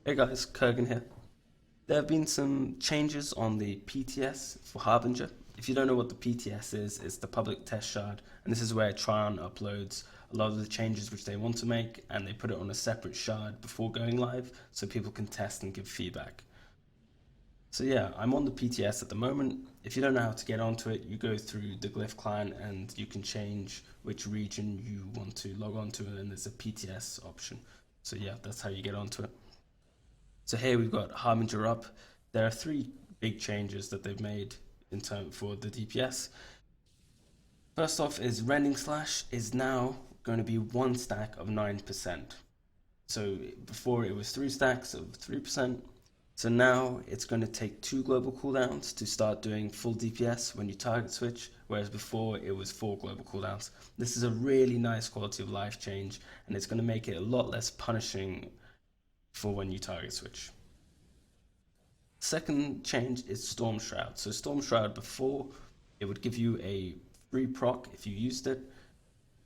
Hey guys, Kurgan here. There have been some changes on the PTS for Harbinger. If you don't know what the PTS is, it's the public test shard, and this is where Trion uploads a lot of the changes which they want to make, and they put it on a separate shard before going live so people can test and give feedback. So yeah, I'm on the PTS at the moment. If you don't know how to get onto it, you go through the Glyph client and you can change which region you want to log on to, and there's a PTS option. So yeah, that's how you get onto it. So here we've got Harbinger up. There are three big changes that they've made in term for the DPS. First off is rending slash is now going to be one stack of 9%. So before it was 3 stacks of 3%. So now it's going to take 2 global cooldowns to start doing full DPS when you target switch, whereas before it was 4 global cooldowns. This is a really nice quality of life change, and it's going to make it a lot less punishing for when you target switch. Second change is Storm Shroud. So Storm Shroud before, it would give you a free proc if you used it,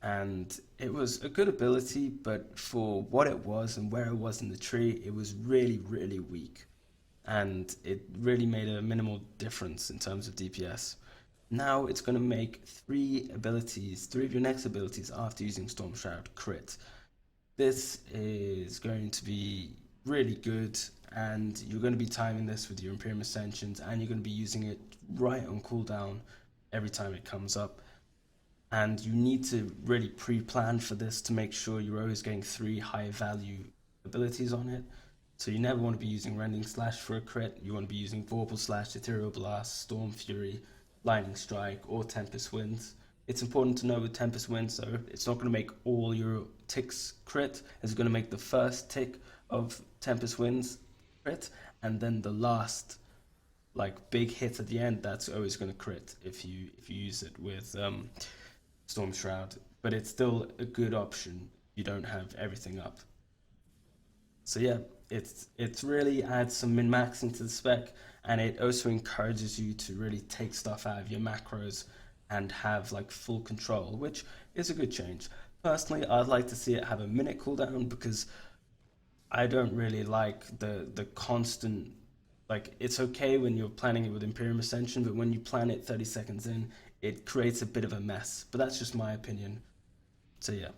and it was a good ability, but for what it was and where it was in the tree, it was really, really weak, and it really made a minimal difference in terms of DPS. Now it's going to make 3 of your next abilities after using Storm Shroud crit. This is going to be really good, and you're going to be timing this with your Imperium Ascensions, and you're going to be using it right on cooldown every time it comes up. And you need to really pre-plan for this to make sure you're always getting 3 high value abilities on it. So you never want to be using Rending Slash for a crit. You want to be using Vorpal Slash, Ethereal Blast, Storm Fury, Lightning Strike, or Tempest Winds. It's important to know with Tempest Winds, though, it's not going to make all your ticks crit. It's going to make the first tick of Tempest Winds crit, and then the last like big hit at the end, that's always going to crit if you use it with Storm Shroud. But it's still a good option. You don't have everything up. So yeah, it's really adds some min-maxing to the spec, and it also encourages you to really take stuff out of your macros and have like full control, which is a good change. Personally, I'd like to see it have a minute cooldown, because I don't really like the constant, like, it's okay when you're planning it with Imperium Ascension, but when you plan it 30 seconds in, it creates a bit of a mess. But that's just my opinion. So yeah,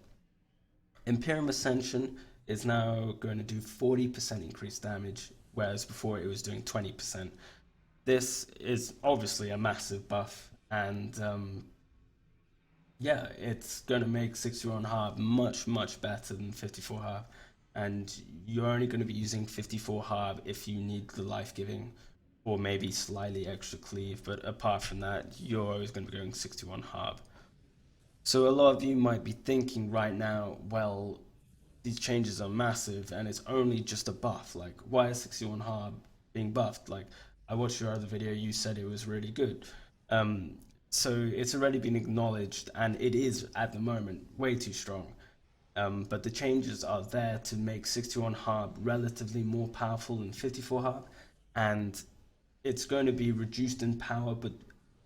Imperium Ascension is now going to do 40% increased damage, whereas before it was doing 20%. This is obviously a massive buff, and yeah, it's going to make 61 harb much, much better than 54 harb. And you're only going to be using 54 harb if you need the life giving or maybe slightly extra cleave, but apart from that, you're always going to be going 61 harb. So a lot of you might be thinking right now, well, these changes are massive and it's only just a buff. Like, why is 61 harb being buffed? Like, I watched your other video, you said it was really good. So it's already been acknowledged, and it is at the moment way too strong. But the changes are there to make 61 harb relatively more powerful than 54 harb, and it's going to be reduced in power, but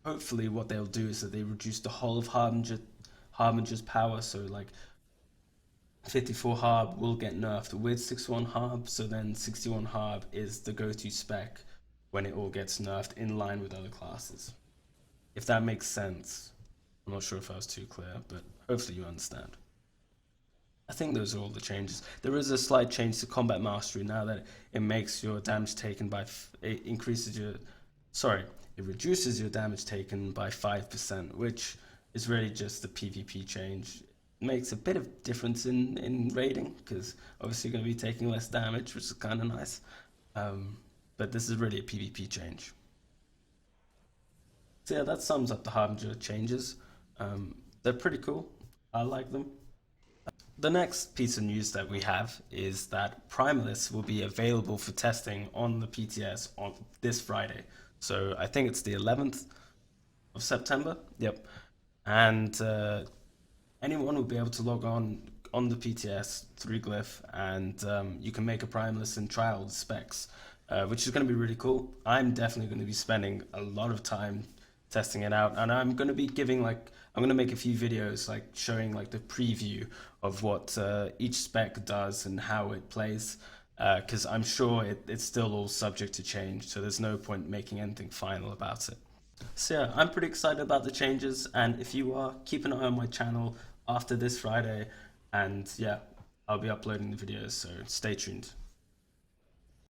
hopefully what they'll do is that they reduce the whole of Harbinger's power, so like 54 harb will get nerfed with 61 harb, so then 61 harb is the go-to spec when it all gets nerfed in line with other classes. If that makes sense. I'm not sure if I was too clear, but hopefully you understand. I think those are all the changes. There is a slight change to combat mastery now that it makes your damage taken by, it reduces your damage taken by 5%, which is really just a PvP change. It makes a bit of difference in raiding, because obviously you're going to be taking less damage, which is kind of nice. But this is really a PvP change. So yeah, that sums up the Harbinger changes. They're pretty cool. I like them. The next piece of news that we have is that Primalist will be available for testing on the PTS on this Friday. So I think it's the 11th of September. Yep. And anyone will be able to log on the PTS through Glyph, and you can make a Primalist and try all the specs, which is going to be really cool. I'm definitely going to be spending a lot of time testing it out, and I'm going to be giving I'm going to make a few videos showing the preview of what each spec does and how it plays. because I'm sure it's still all subject to change, so there's no point making anything final about it. So yeah, I'm pretty excited about the changes, and if you are, keep an eye on my channel after this Friday, and yeah, I'll be uploading the videos, so stay tuned.